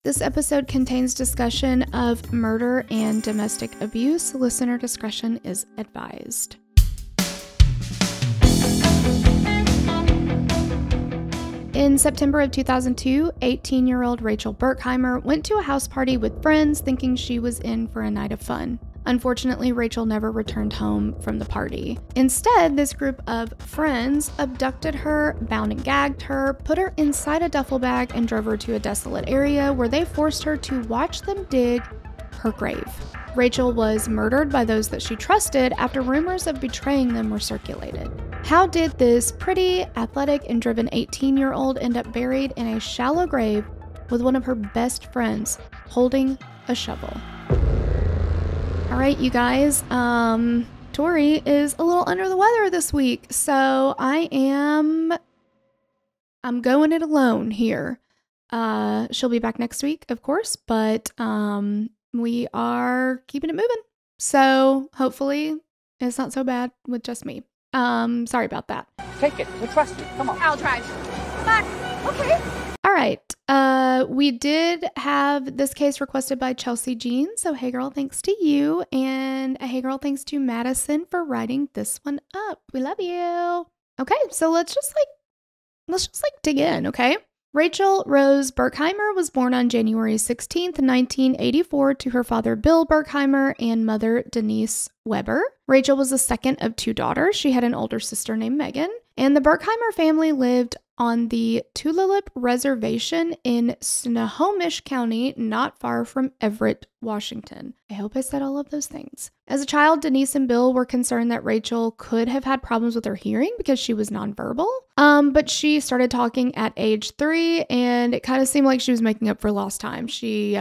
This episode contains discussion of murder and domestic abuse. Listener discretion is advised. In September of 2002, 18-year-old Rachel Burkheimer went to a house party with friends thinking she was in for a night of fun. Unfortunately, Rachel never returned home from the party. Instead, this group of friends abducted her, bound and gagged her, put her inside a duffel bag, and drove her to a desolate area where they forced her to watch them dig her grave. Rachel was murdered by those that she trusted after rumors of betraying them were circulated. How did this pretty, athletic, and driven 18-year-old end up buried in a shallow grave with one of her best friends holding a shovel? All right, you guys, Tori is a little under the weather this week, so I'm going it alone here. She'll be back next week, of course, but we are keeping it moving. So hopefully it's not so bad with just me. Sorry about that. Take it. We trust you. Come on. I'll drive. Come on. Okay. All right. We did have this case requested by Chelsea Jean. So, hey girl, thanks to you. And hey girl, thanks to Madison for writing this one up. We love you. Okay. So let's just dig in. Okay. Rachel Rose Burkheimer was born on January 16th, 1984 to her father, Bill Burkheimer, and mother, Denise Weber. Rachel was the second of two daughters. She had an older sister named Megan. And the Burkheimer family lived on the Tulalip Reservation in Snohomish County, not far from Everett, Washington. I hope I said all of those things. As a child, Denise and Bill were concerned that Rachel could have had problems with her hearing because she was nonverbal. But she started talking at age 3, and it kind of seemed like she was making up for lost time. She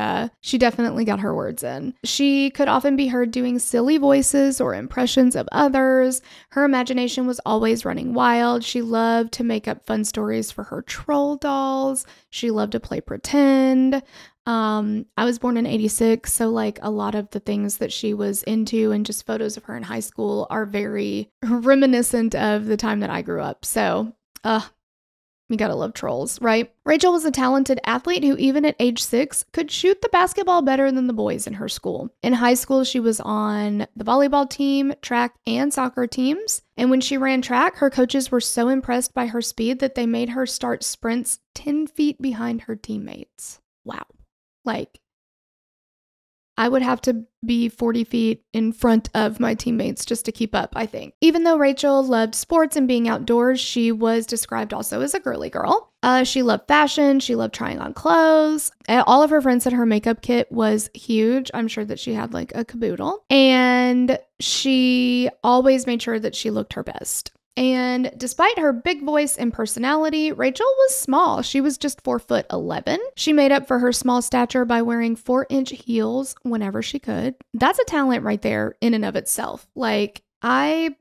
definitely got her words in. She could often be heard doing silly voices or impressions of others. Her imagination was always running wild. She loved to make up fun stories for her troll dolls. She loved to play pretend. I was born in 86, so like a lot of the things that she was into and just photos of her in high school are very reminiscent of the time that I grew up. So, you gotta love trolls, right? Rachel was a talented athlete who even at age 6 could shoot the basketball better than the boys in her school. In high school, she was on the volleyball team, track, and soccer teams. And when she ran track, her coaches were so impressed by her speed that they made her start sprints 10 feet behind her teammates. Wow. Like, I would have to be 40 feet in front of my teammates just to keep up, I think. Even though Rachel loved sports and being outdoors, she was described also as a girly girl. She loved fashion. She loved trying on clothes. All of her friends said her makeup kit was huge. I'm sure that she had like a caboodle. And she always made sure that she looked her best. And despite her big voice and personality, Rachel was small. She was just 4'11". She made up for her small stature by wearing 4-inch heels whenever she could. That's a talent right there in and of itself. Like, I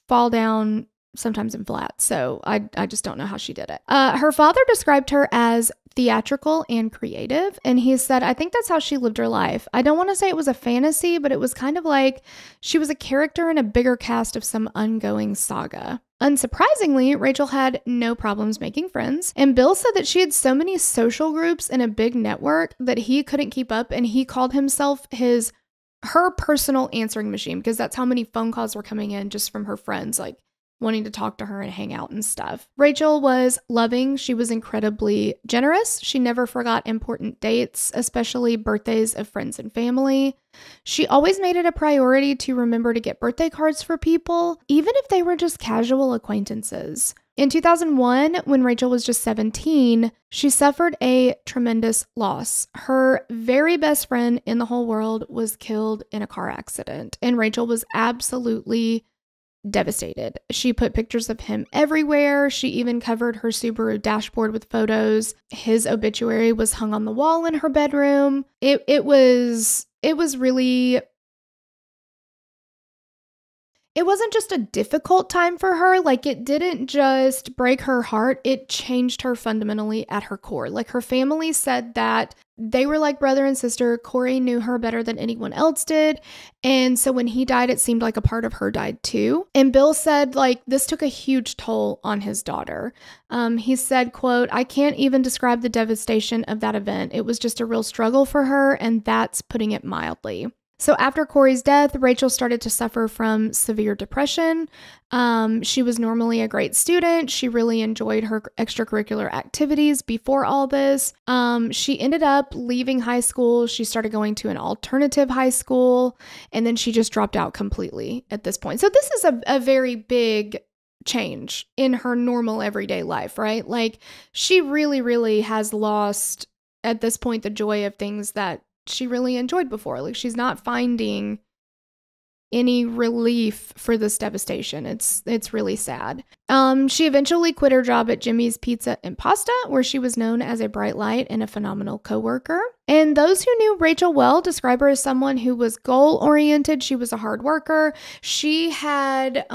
fall down sometimes in flats, so I just don't know how she did it. Her father described her as theatrical and creative, and he said, I think that's how she lived her life. I don't want to say it was a fantasy, but it was kind of like she was a character in a bigger cast of some ongoing saga. Unsurprisingly, Rachel had no problems making friends, and Bill said that she had so many social groups and a big network that he couldn't keep up, and he called himself her personal answering machine because that's how many phone calls were coming in just from her friends, like wanting to talk to her and hang out and stuff. Rachel was loving. She was incredibly generous. She never forgot important dates, especially birthdays of friends and family. She always made it a priority to remember to get birthday cards for people, even if they were just casual acquaintances. In 2001, when Rachel was just 17, she suffered a tremendous loss. Her very best friend in the whole world was killed in a car accident, and Rachel was absolutely devastated. She put pictures of him everywhere. She even covered her Subaru dashboard with photos. His obituary was hung on the wall in her bedroom. It was it wasn't just a difficult time for her. Like, it didn't just break her heart. It changed her fundamentally at her core. Like, her family said that they were like brother and sister. Corey knew her better than anyone else did. And so when he died, it seemed like a part of her died too. And Bill said, like, this took a huge toll on his daughter. He said, quote, "I can't even describe the devastation of that event. It was just a real struggle for her, and that's putting it mildly." So after Corey's death, Rachel started to suffer from severe depression. She was normally a great student. She really enjoyed her extracurricular activities before all this. She ended up leaving high school. She started going to an alternative high school, and then she just dropped out completely at this point. So this is a very big change in her normal everyday life, right? Like, she really, really has lost at this point the joy of things that she really enjoyed before. Like, she's not finding any relief for this devastation. It's really sad. She eventually quit her job at Jimmy's Pizza and Pasta, where she was known as a bright light and a phenomenal coworker. And those who knew Rachel well describe her as someone who was goal-oriented. She was a hard worker. She had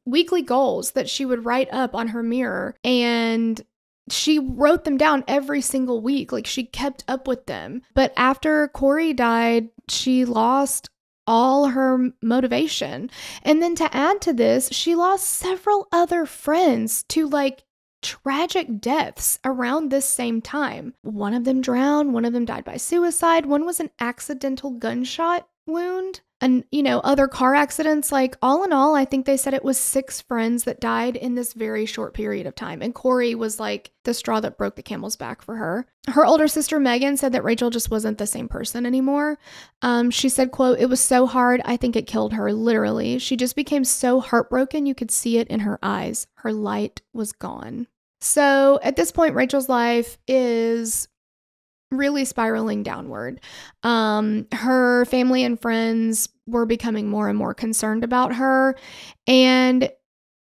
weekly goals that she would write up on her mirror, and she wrote them down every single week. Like, she kept up with them. But after Corey died, she lost all her motivation. And then to add to this, she lost several other friends to, like, tragic deaths around this same time. One of them drowned. One of them died by suicide. One was an accidental gunshot wound. And, other car accidents. Like, all in all, I think they said it was 6 friends that died in this very short period of time. And Corey was like the straw that broke the camel's back for her. Her older sister, Megan, said that Rachel just wasn't the same person anymore. She said, quote, "It was so hard. I think it killed her, literally. She just became so heartbroken. You could see it in her eyes. Her light was gone." So at this point, Rachel's life is really spiraling downward. Her family and friends were becoming more and more concerned about her, and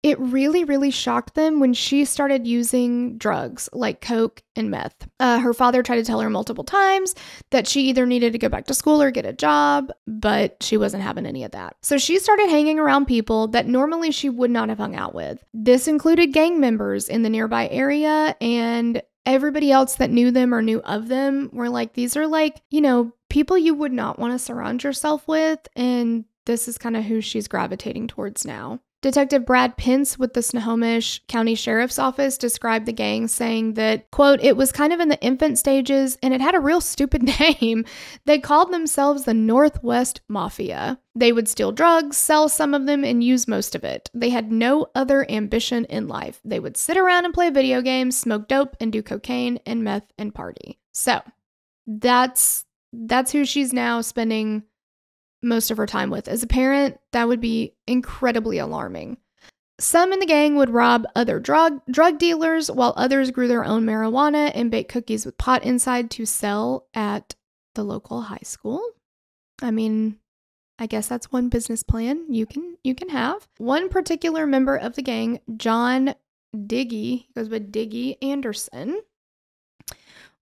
it really, really shocked them when she started using drugs like coke and meth. Her father tried to tell her multiple times that she either needed to go back to school or get a job, but she wasn't having any of that. So she started hanging around people that normally she would not have hung out with. This included gang members in the nearby area, and everybody else that knew them or knew of them were like, these are like, people you would not want to surround yourself with. And this is kind of who she's gravitating towards now. Detective Brad Pence with the Snohomish County Sheriff's Office described the gang, saying that, quote, "It was kind of in the infant stages and it had a real stupid name. They called themselves the Northwest Mafia. They would steal drugs, sell some of them, and use most of it. They had no other ambition in life. They would sit around and play video games, smoke dope, and do cocaine and meth and party." So that's who she's now spending most of her time with. As a parent, that would be incredibly alarming. Some in the gang would rob other drug dealers, while others grew their own marijuana and baked cookies with pot inside to sell at the local high school. I mean, I guess that's one business plan you can have. One particular member of the gang, John Diggy, he goes by Diggy Anderson,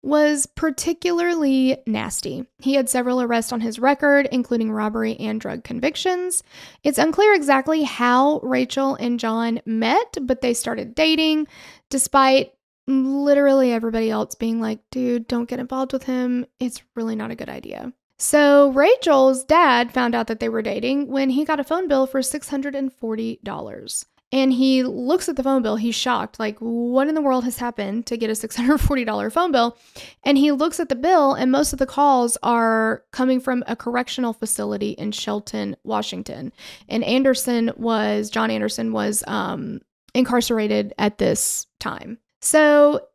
was particularly nasty. He had several arrests on his record, including robbery and drug convictions. It's unclear exactly how Rachel and John met, but they started dating, despite literally everybody else being like, dude, don't get involved with him. It's really not a good idea. So Rachel's dad found out that they were dating when he got a phone bill for $640. And he looks at the phone bill. He's shocked. Like, what in the world has happened to get a $640 phone bill? And he looks at the bill, and most of the calls are coming from a correctional facility in Shelton, Washington. And John Anderson was incarcerated at this time. So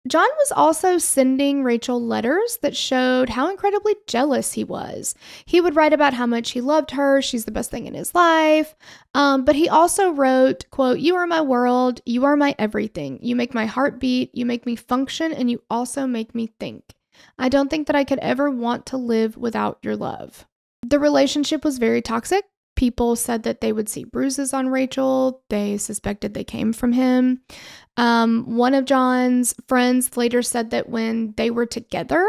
John was also sending Rachel letters that showed how incredibly jealous he was. He would write about how much he loved her. She's the best thing in his life. But he also wrote, quote, "You are my world. You are my everything. You make my heart beat. You make me function. And you also make me think. I don't think that I could ever want to live without your love." The relationship was very toxic. People said that they would see bruises on Rachel. They suspected they came from him. One of John's friends later said that when they were together,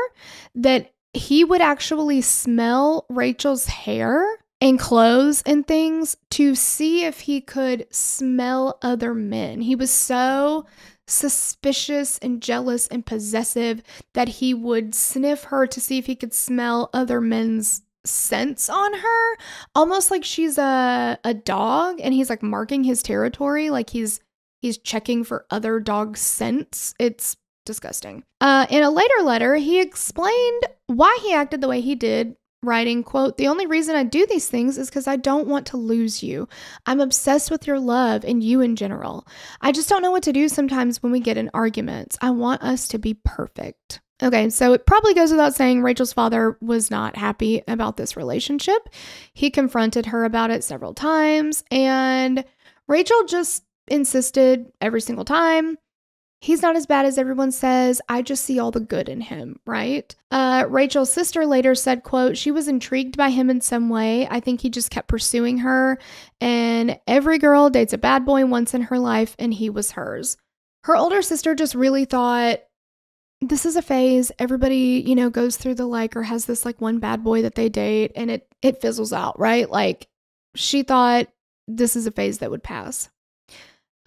that he would actually smell Rachel's hair and clothes and things to see if he could smell other men. He was so suspicious and jealous and possessive that he would sniff her to see if he could smell other men's scents on her, almost like she's a dog and he's like marking his territory, like he's checking for other dog scents. It's disgusting. In a later letter, he explained why he acted the way he did, writing, quote, "The only reason I do these things is because I don't want to lose you. I'm obsessed with your love and you in general. I just don't know what to do sometimes when we get in arguments. I want us to be perfect." Okay, so it probably goes without saying Rachel's father was not happy about this relationship. He confronted her about it several times, and Rachel just insisted every single time, "He's not as bad as everyone says. I just see all the good in him," right? Rachel's sister later said, quote, "She was intrigued by him in some way. I think he just kept pursuing her, and every girl dates a bad boy once in her life, and he was hers." Her older sister just really thought, this is a phase. Everybody, goes through the or has this one bad boy that they date, and it fizzles out, right? Like, she thought this is a phase that would pass.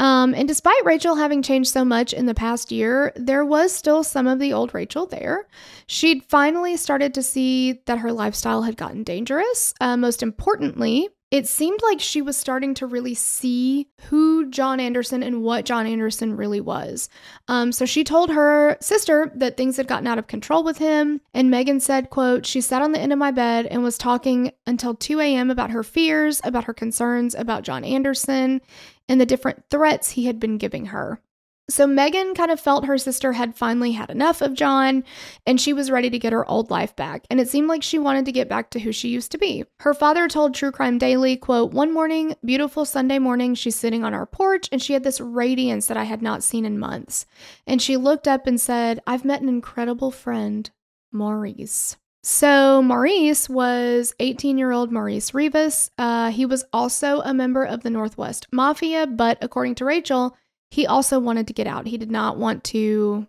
And despite Rachel having changed so much in the past year, there was still some of the old Rachel there. She'd finally started to see that her lifestyle had gotten dangerous. Most importantly, it seemed like she was starting to really see who John Anderson and what John Anderson really was. So she told her sister that things had gotten out of control with him. And Megan said, quote, "She sat on the end of my bed and was talking until 2 a.m. about her fears, about her concerns about John Anderson, and the different threats he had been giving her." So Megan kind of felt her sister had finally had enough of John, and she was ready to get her old life back. And it seemed like she wanted to get back to who she used to be. Her father told True Crime Daily, quote, "One morning, beautiful Sunday morning, she's sitting on our porch, and she had this radiance that I had not seen in months. And she looked up and said, 'I've met an incredible friend, Maurice.'" So Maurice was 18-year-old Maurice Rivas. He was also a member of the Northwest Mafia, but according to Rachel, he also wanted to get out. He did not want to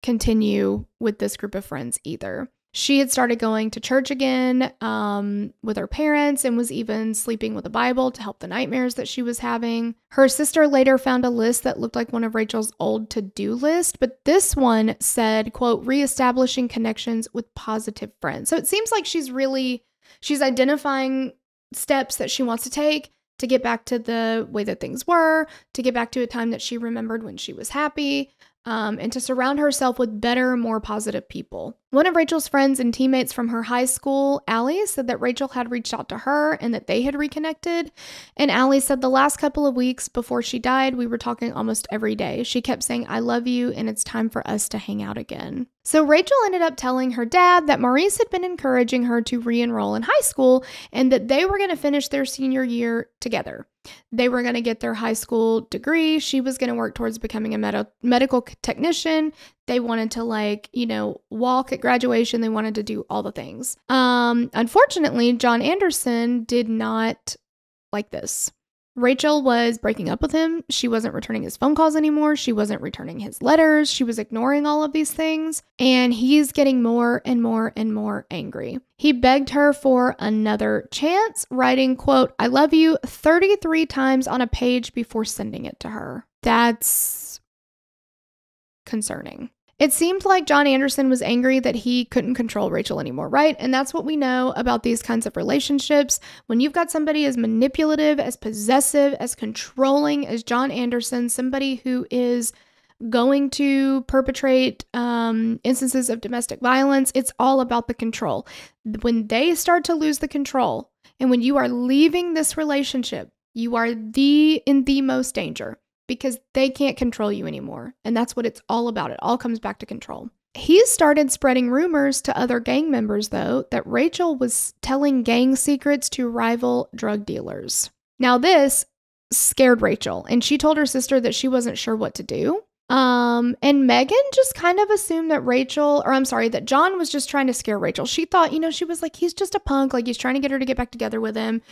continue with this group of friends either. She had started going to church again with her parents and was even sleeping with a Bible to help the nightmares that she was having. Her sister later found a list that looked like one of Rachel's old to-do list, but this one said, quote, "Reestablishing connections with positive friends." So it seems like she's identifying steps that she wants to take to get back to the way that things were, to get back to a time that she remembered when she was happy, and to surround herself with better, more positive people. One of Rachel's friends and teammates from her high school, Allie, said that Rachel had reached out to her and that they had reconnected. And Allie said the last couple of weeks before she died, we were talking almost every day. She kept saying, "I love you, and it's time for us to hang out again." So Rachel ended up telling her dad that Maurice had been encouraging her to re-enroll in high school and that they were going to finish their senior year together. They were going to get their high school degree. She was going to work towards becoming a medical technician. They wanted to walk at graduation. They wanted to do all the things. Unfortunately, John Anderson did not like this. Rachel was breaking up with him. She wasn't returning his phone calls anymore. She wasn't returning his letters. She was ignoring all of these things. And he's getting more and more and more angry. He begged her for another chance, writing, quote, "I love you" 33 times on a page before sending it to her. That's concerning. It seemed like John Anderson was angry that he couldn't control Rachel anymore, right? And that's what we know about these kinds of relationships. When you've got somebody as manipulative, as possessive, as controlling as John Anderson, somebody who is going to perpetrate instances of domestic violence, it's all about the control. When they start to lose the control, and when you are leaving this relationship, you are in the most danger. Because they can't control you anymore. And that's what it's all about. It all comes back to control. He started spreading rumors to other gang members, though, that Rachel was telling gang secrets to rival drug dealers. Now, this scared Rachel, and she told her sister that she wasn't sure what to do. And Megan just kind of assumed that John was just trying to scare Rachel. She thought, she was like, he's just a punk. Like, he's trying to get her to get back together with him.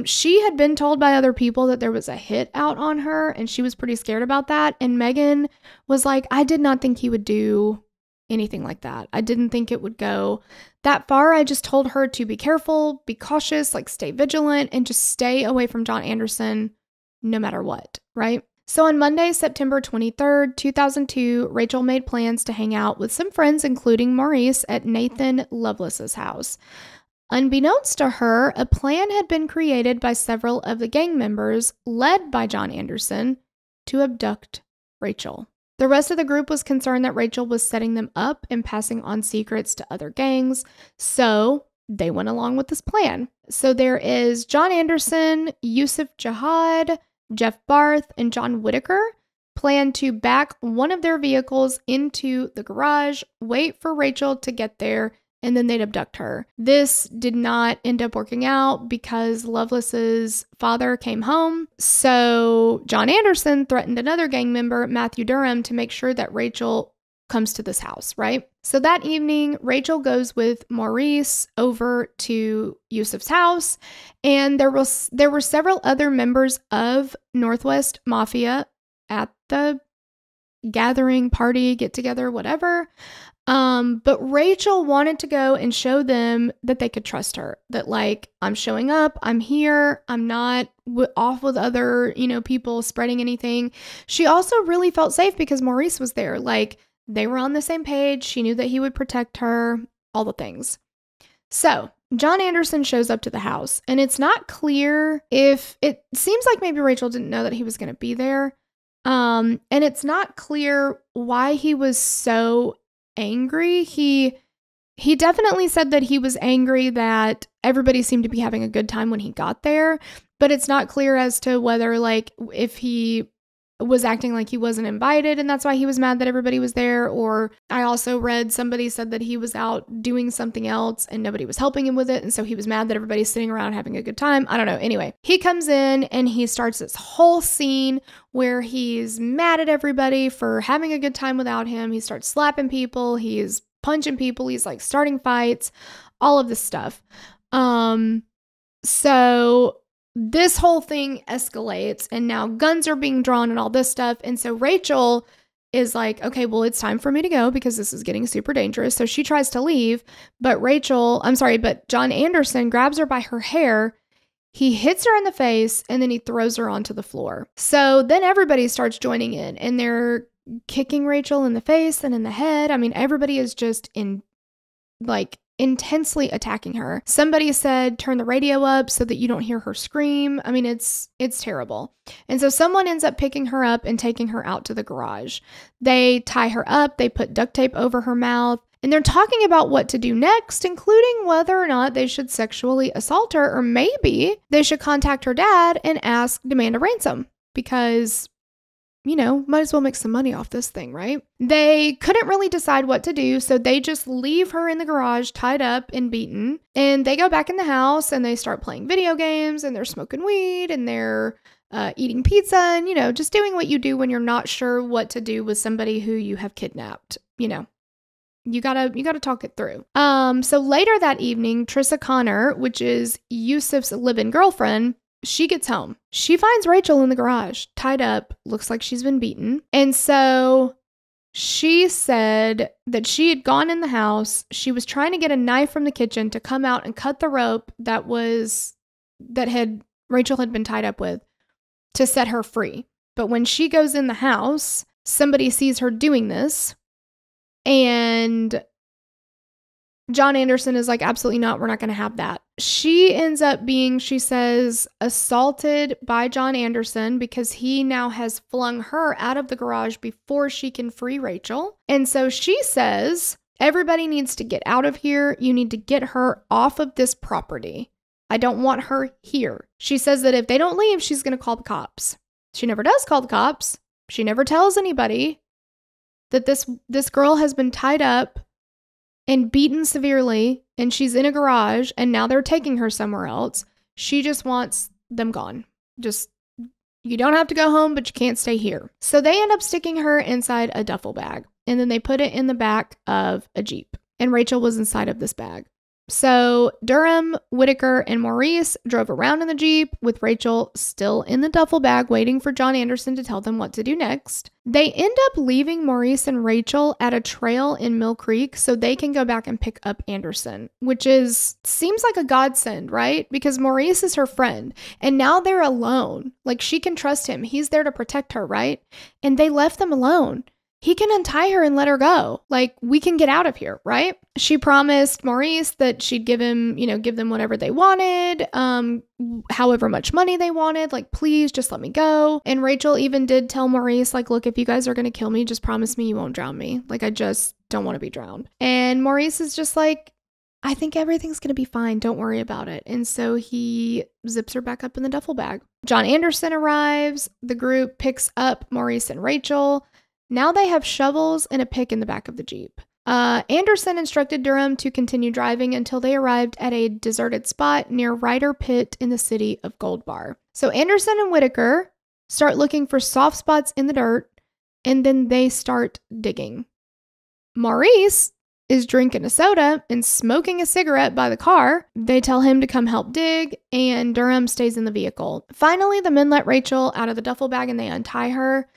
She had been told by other people that there was a hit out on her, and she was pretty scared about that. And Megan was like, I did not think he would do anything like that. I didn't think it would go that far. I just told her to be careful, be cautious, like stay vigilant, and just stay away from John Anderson no matter what, right? So on Monday, September 23rd, 2002, Rachel made plans to hang out with some friends, including Maurice, at Nathan Lovelace's house. Unbeknownst to her, a plan had been created by several of the gang members, led by John Anderson, to abduct Rachel. The rest of the group was concerned that Rachel was setting them up and passing on secrets to other gangs, so they went along with this plan. So there is John Anderson, Yusuf Jihad, Jeff Barth, and John Whitaker plan to back one of their vehicles into the garage, wait for Rachel to get there, and then they'd abduct her. This did not end up working out because Lovelace's father came home. So John Anderson threatened another gang member, Matthew Durham, to make sure that Rachel comes to this house, right? So that evening, Rachel goes with Maurice over to Yusuf's house, and there were several other members of Northwest Mafia at the gathering, party, get together, whatever. But Rachel wanted to go and show them that they could trust her, that like, I'm showing up, I'm here, I'm not off with other, people spreading anything. She also really felt safe because Maurice was there. Like, they were on the same page. She knew that he would protect her, all the things. So John Anderson shows up to the house, and it's not clear if it seems like maybe Rachel didn't know that he was going to be there. And it's not clear why he was so angry. He definitely said that he was angry that everybody seemed to be having a good time when he got there, but it's not clear as to whether, like, if he was acting like he wasn't invited and that's why he was mad that everybody was there. Or I also read somebody said that he was out doing something else and nobody was helping him with it, and so he was mad that everybody's sitting around having a good time. I don't know. Anyway, he comes in and he starts this whole scene where he's mad at everybody for having a good time without him. He starts slapping people, he's punching people, he's like starting fights, all of this stuff. So this whole thing escalates, and now guns are being drawn and all this stuff. And so Rachel is like, okay, well, it's time for me to go because this is getting super dangerous. So she tries to leave, but John Anderson grabs her by her hair. He hits her in the face, and then he throws her onto the floor. So then everybody starts joining in, and they're kicking Rachel in the face and in the head. I mean, everybody is just intensely attacking her. Somebody said, turn the radio up so that you don't hear her scream. I mean, it's terrible. And so someone ends up picking her up and taking her out to the garage. They tie her up, they put duct tape over her mouth, and they're talking about what to do next, including whether or not they should sexually assault her, or maybe they should contact her dad and demand a ransom, because might as well make some money off this thing, right? They couldn't really decide what to do, so they just leave her in the garage tied up and beaten, and they go back in the house and they start playing video games, and they're smoking weed, and they're eating pizza, and just doing what you do when you're not sure what to do with somebody who you have kidnapped. You gotta talk it through. So later that evening, Trissa Connor, which is Yusuf's live-in girlfriend, she gets home. She finds Rachel in the garage, tied up, looks like she's been beaten. And so she said that she had gone in the house. She was trying to get a knife from the kitchen to come out and cut the rope that Rachel had been tied up with to set her free. But when she goes in the house, somebody sees her doing this, and John Anderson is like, absolutely not. We're not going to have that. She ends up being, she says, assaulted by John Anderson because he now has flung her out of the garage before she can free Rachel. And so she says, everybody needs to get out of here. You need to get her off of this property. I don't want her here. She says that if they don't leave, she's going to call the cops. She never does call the cops. She never tells anybody that this girl has been tied up and beaten severely, and she's in a garage, and now they're taking her somewhere else. She just wants them gone. Just, you don't have to go home, but you can't stay here. So they end up sticking her inside a duffel bag, and then they put it in the back of a Jeep, and Rachel was inside of this bag. So Durham, Whitaker, and Maurice drove around in the Jeep with Rachel still in the duffel bag waiting for John Anderson to tell them what to do next. They end up leaving Maurice and Rachel at a trail in Mill Creek so they can go back and pick up Anderson, which seems like a godsend, right? Because Maurice is her friend and now they're alone. Like, she can trust him. He's there to protect her, right? And they left them alone. He can untie her and let her go. Like, we can get out of here, right? She promised Maurice that she'd give them whatever they wanted, however much money they wanted. Like, please just let me go. And Rachel even did tell Maurice, like, look, if you guys are going to kill me, just promise me you won't drown me. Like, I just don't want to be drowned. And Maurice is just like, I think everything's going to be fine. Don't worry about it. And so he zips her back up in the duffel bag. John Anderson arrives. The group picks up Maurice and Rachel. Now they have shovels and a pick in the back of the Jeep. Anderson instructed Durham to continue driving until they arrived at a deserted spot near Ryder Pit in the city of Gold Bar. So Anderson and Whitaker start looking for soft spots in the dirt, and then they start digging. Maurice is drinking a soda and smoking a cigarette by the car. They tell him to come help dig, and Durham stays in the vehicle. Finally, the men let Rachel out of the duffel bag and they untie her.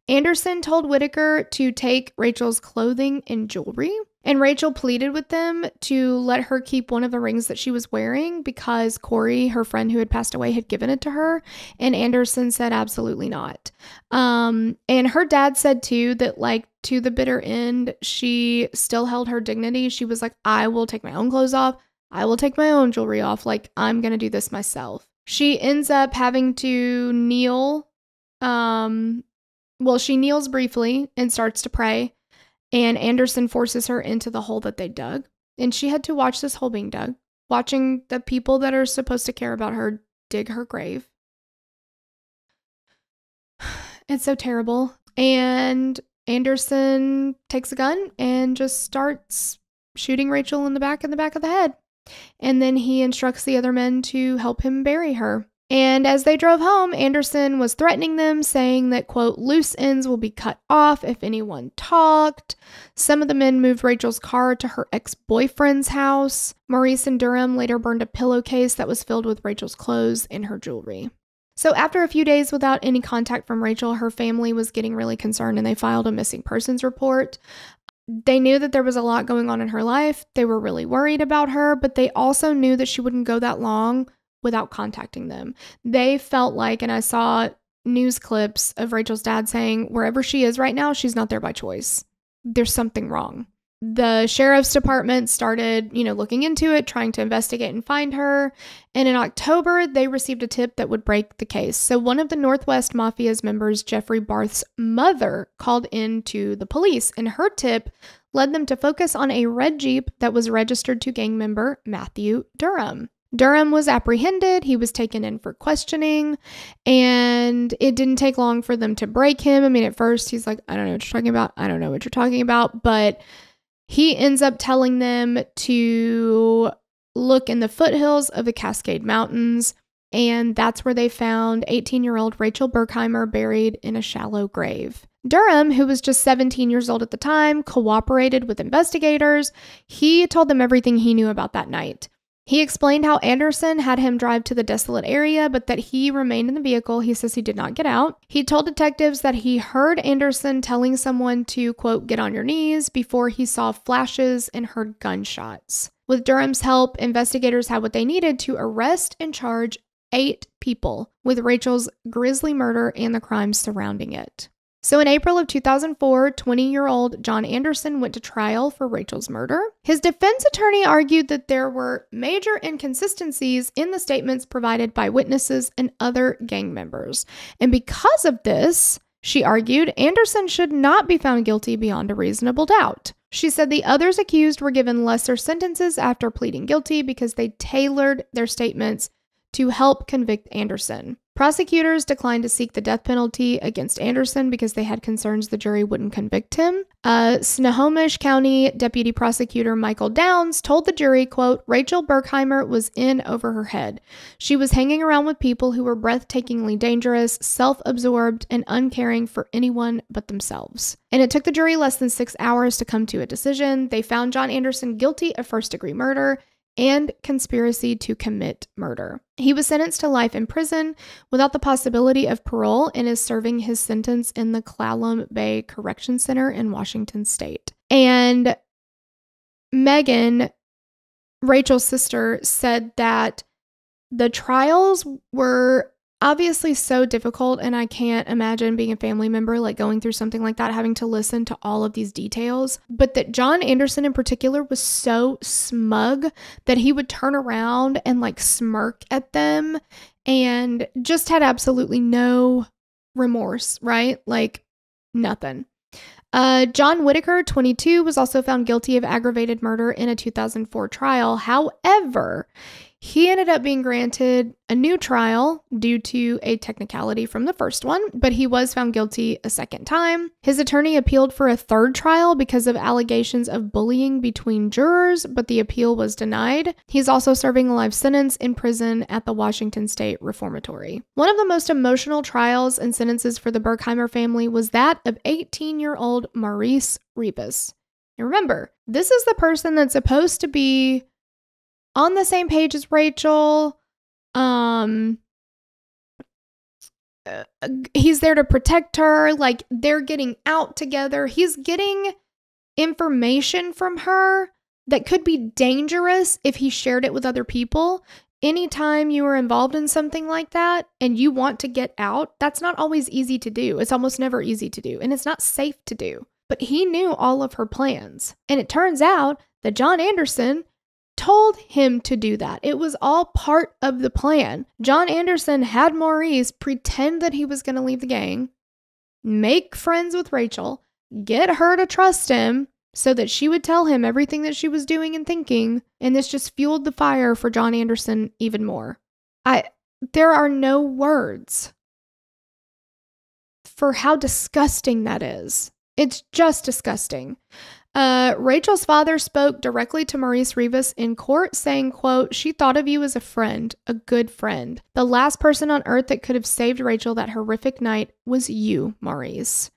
Anderson told Whitaker to take Rachel's clothing and jewelry, and Rachel pleaded with them to let her keep one of the rings that she was wearing because Corey, her friend who had passed away, had given it to her, and Anderson said absolutely not. And her dad said too that, like, to the bitter end, she still held her dignity. She was like, I will take my own clothes off. I will take my own jewelry off. Like, I'm going to do this myself. She ends up having to kneel. She kneels briefly and starts to pray, and Anderson forces her into the hole that they dug. And she had to watch this hole being dug, watching the people that are supposed to care about her dig her grave. It's so terrible. And Anderson takes a gun and just starts shooting Rachel in the back of the head. And then he instructs the other men to help him bury her. And as they drove home, Anderson was threatening them, saying that, quote, loose ends will be cut off if anyone talked. Some of the men moved Rachel's car to her ex-boyfriend's house. Maurice and Durham later burned a pillowcase that was filled with Rachel's clothes and her jewelry. So after a few days without any contact from Rachel, her family was getting really concerned and they filed a missing persons report. They knew that there was a lot going on in her life. They were really worried about her, but they also knew that she wouldn't go that long without contacting them. They felt like, and I saw news clips of Rachel's dad saying, wherever she is right now, she's not there by choice. There's something wrong. The sheriff's department started, looking into it, trying to investigate and find her. And in October, they received a tip that would break the case. So one of the Northwest Mafia's members, Jeffrey Barth's mother, called in to the police, and her tip led them to focus on a red Jeep that was registered to gang member Matthew Durham. Durham was apprehended. He was taken in for questioning, and it didn't take long for them to break him. I mean, at first he's like, I don't know what you're talking about. I don't know what you're talking about. But he ends up telling them to look in the foothills of the Cascade Mountains, and that's where they found 18-year-old Rachel Burkheimer buried in a shallow grave. Durham, who was just 17 years old at the time, cooperated with investigators. He told them everything he knew about that night. He explained how Anderson had him drive to the desolate area, but that he remained in the vehicle. He says he did not get out. He told detectives that he heard Anderson telling someone to, quote, get on your knees before he saw flashes and heard gunshots. With Durham's help, investigators had what they needed to arrest and charge 8 people with Rachel's grisly murder and the crimes surrounding it. So in April of 2004, 20-year-old John Anderson went to trial for Rachel's murder. His defense attorney argued that there were major inconsistencies in the statements provided by witnesses and other gang members. And because of this, she argued, Anderson should not be found guilty beyond a reasonable doubt. She said the others accused were given lesser sentences after pleading guilty because they tailored their statements to help convict Anderson. Prosecutors declined to seek the death penalty against Anderson because they had concerns the jury wouldn't convict him. Snohomish County Deputy Prosecutor Michael Downs told the jury, quote, Rachel Burkheimer was in over her head. She was hanging around with people who were breathtakingly dangerous, self-absorbed, and uncaring for anyone but themselves. And it took the jury less than 6 hours to come to a decision. They found John Anderson guilty of first-degree murder and conspiracy to commit murder. He was sentenced to life in prison without the possibility of parole and is serving his sentence in the Clallam Bay Correction Center in Washington State. And Megan, Rachel's sister, said that the trials were obviously so difficult, and I can't imagine being a family member like going through something like that, having to listen to all of these details, but that John Anderson in particular was so smug that he would turn around and like smirk at them and just had absolutely no remorse, right? Like nothing. John Whitaker, 22, was also found guilty of aggravated murder in a 2004 trial. However, he ended up being granted a new trial due to a technicality from the first one, but he was found guilty a second time. His attorney appealed for a third trial because of allegations of bullying between jurors, but the appeal was denied. He's also serving a life sentence in prison at the Washington State Reformatory. One of the most emotional trials and sentences for the Burkheimer family was that of 18-year-old Maurice Rivas. And remember, this is the person that's supposed to be on the same page as Rachel. He's there to protect her. Like, they're getting out together. He's getting information from her that could be dangerous if he shared it with other people. Anytime you are involved in something like that and you want to get out, that's not always easy to do. It's almost never easy to do, and it's not safe to do. But he knew all of her plans. And it turns out that John Anderson told him to do that. It was all part of the plan. John Anderson had Maurice pretend that he was going to leave the gang, make friends with Rachel, get her to trust him so that she would tell him everything that she was doing and thinking, and this just fueled the fire for John Anderson even more. There are no words for how disgusting that is. It's just disgusting. Rachel's father spoke directly to Maurice Rivas in court, saying, quote, "She thought of you as a friend, a good friend. The last person on earth that could have saved Rachel that horrific night was you, Maurice."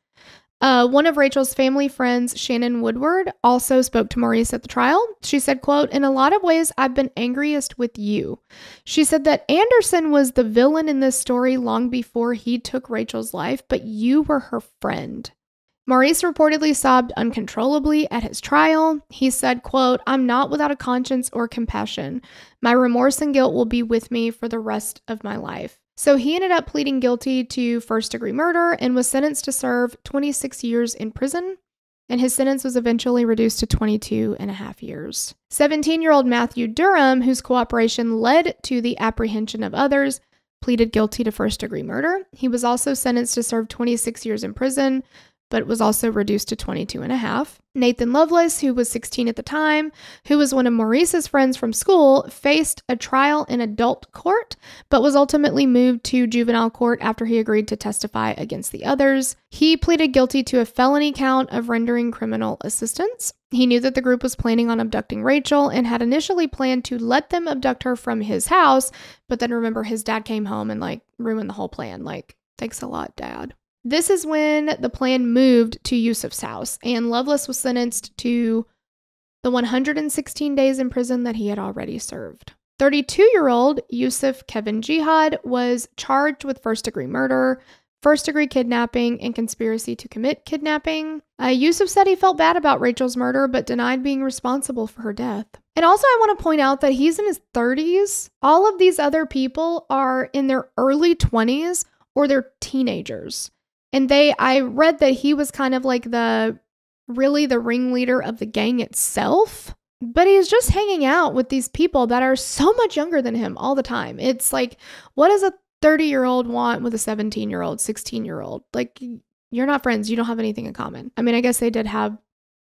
One of Rachel's family friends, Shannon Woodward, also spoke to Maurice at the trial. She said, quote, "In a lot of ways, I've been angriest with you." She said that Anderson was the villain in this story long before he took Rachel's life, but you were her friend. Maurice reportedly sobbed uncontrollably at his trial. He said, quote, "I'm not without a conscience or compassion. My remorse and guilt will be with me for the rest of my life." So he ended up pleading guilty to first-degree murder and was sentenced to serve 26 years in prison, and his sentence was eventually reduced to 22 and a half years. 17-year-old Matthew Durham, whose cooperation led to the apprehension of others, pleaded guilty to first-degree murder. He was also sentenced to serve 26 years in prison, but was also reduced to 22 and a half. Nathan Lovelace, who was 16 at the time, who was one of Maurice's friends from school, faced a trial in adult court, but was ultimately moved to juvenile court after he agreed to testify against the others. He pleaded guilty to a felony count of rendering criminal assistance. He knew that the group was planning on abducting Rachel and had initially planned to let them abduct her from his house, but then remember his dad came home and ruined the whole plan. Thanks a lot, Dad. This is when the plan moved to Yusuf's house, and Lovelace was sentenced to the 116 days in prison that he had already served. 32-year-old Yusuf Kevin Jihad was charged with first-degree murder, first-degree kidnapping, and conspiracy to commit kidnapping. Yusuf said he felt bad about Rachel's murder, but denied being responsible for her death. And also I want to point out that he's in his 30s. All of these other people are in their early 20s or they're teenagers. And I read that he was kind of like the ringleader of the gang itself, but he's just hanging out with these people that are so much younger than him all the time. It's like, what does a 30-year-old want with a 17-year-old, 16-year-old? You're not friends. You don't have anything in common. I mean, I guess they did have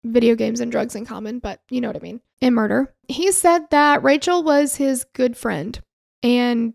video games and drugs in common, but you know what I mean. And murder. He said that Rachel was his good friend. And,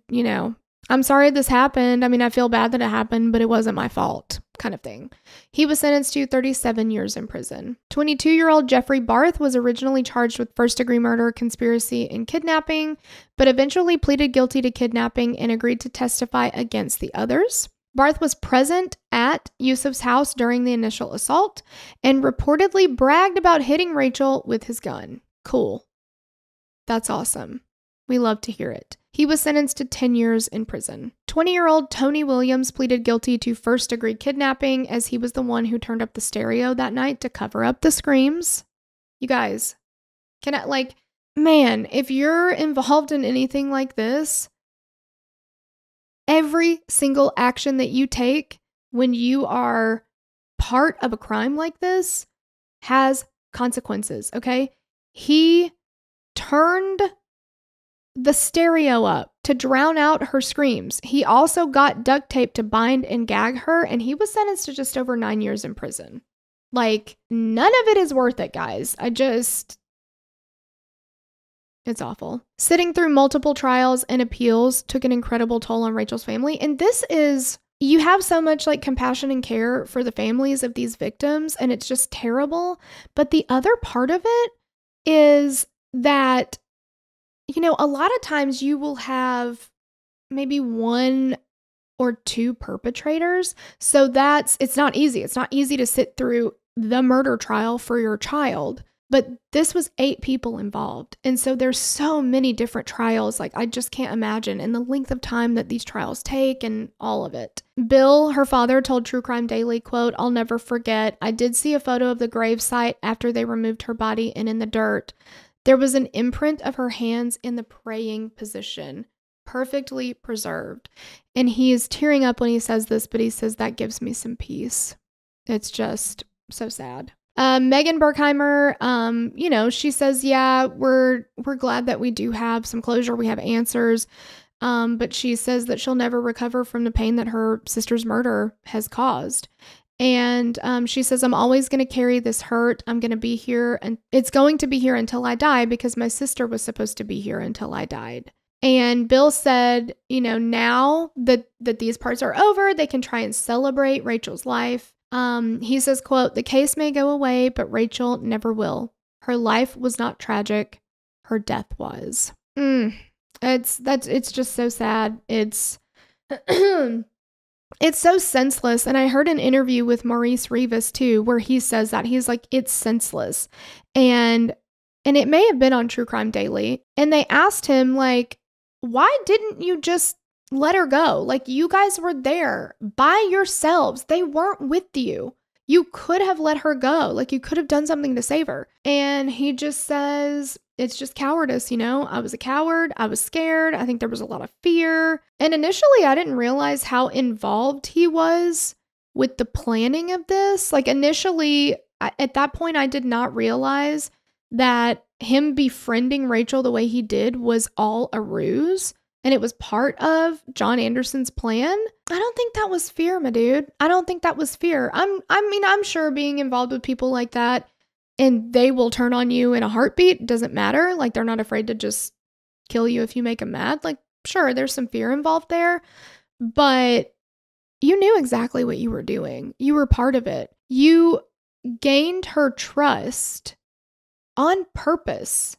I'm sorry this happened. I mean, I feel bad that it happened, but it wasn't my fault, kind of thing. He was sentenced to 37 years in prison. 22-year-old Jeffrey Barth was originally charged with first-degree murder, conspiracy, and kidnapping, but eventually pleaded guilty to kidnapping and agreed to testify against the others. Barth was present at Yusuf's house during the initial assault and reportedly bragged about hitting Rachel with his gun. Cool. That's awesome. We love to hear it. He was sentenced to 10 years in prison. 20-year-old Tony Williams pleaded guilty to first-degree kidnapping as he was the one who turned up the stereo that night to cover up the screams. You guys, man, if you're involved in anything like this, every single action that you take when you are part of a crime like this has consequences, okay? He turned the stereo up to drown out her screams. He also got duct tape to bind and gag her, and he was sentenced to just over 9 years in prison. Like, none of it is worth it, guys. It's awful. Sitting through multiple trials and appeals took an incredible toll on Rachel's family. And you have so much like compassion and care for the families of these victims, and it's just terrible. But the other part of it is that, a lot of times you will have maybe 1 or 2 perpetrators. So it's not easy. It's not easy to sit through the murder trial for your child. But this was 8 people involved. And so there's so many different trials. Like, I just can't imagine. And the length of time that these trials take and all of it. Bill, her father, told True Crime Daily, quote, "I'll never forget. I did see a photo of the grave site after they removed her body, and in the dirt, there was an imprint of her hands in the praying position, perfectly preserved." And he is tearing up when he says this, but he says that gives me some peace. It's just so sad. Megan Burkheimer, she says, yeah, we're glad that we do have some closure. We have answers. But she says that she'll never recover from the pain that her sister's murder has caused. And she says, I'm always going to carry this hurt. I'm going to be here, and it's going to be here until I die because my sister was supposed to be here until I died. And Bill said, now that these parts are over, they can try and celebrate Rachel's life. He says, quote, "The case may go away, but Rachel never will. Her life was not tragic. Her death was." It's just so sad. It's so senseless. And I heard an interview with Maurice Rivas too, where he says that he's like, it's senseless. And it may have been on True Crime Daily. And they asked him like, why didn't you just let her go? Like, you guys were there by yourselves. They weren't with you. You could have let her go. Like, you could have done something to save her. And he just says, it's just cowardice, I was a coward. I was scared. I think there was a lot of fear. And initially, I didn't realize how involved he was with the planning of this. Like, initially, at that point, I did not realize that him befriending Rachel the way he did was all a ruse. And it was part of John Anderson's plan. I don't think that was fear, my dude. I don't think that was fear. I'm sure being involved with people like that and they will turn on you in a heartbeat. Doesn't matter. Like, they're not afraid to just kill you if you make them mad. Like, sure, there's some fear involved there, but you knew exactly what you were doing. You were part of it. You gained her trust on purpose,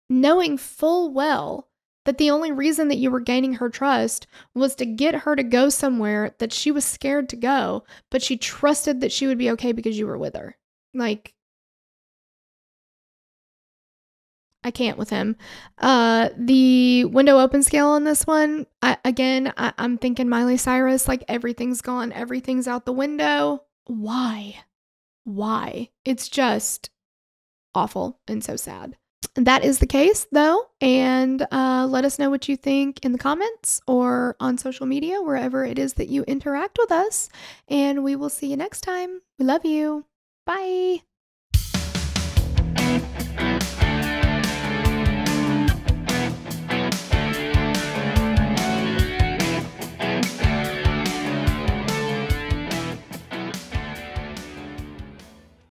knowing full well that the only reason that you were gaining her trust was to get her to go somewhere that she was scared to go, but she trusted that she would be okay because you were with her. Like, I can't with him. The window open scale on this one, I'm thinking Miley Cyrus, like, everything's gone, everything's out the window. Why? It's just awful and so sad. That is the case, though, and let us know what you think in the comments or on social media, wherever it is that you interact with us, and we will see you next time. We love you. Bye.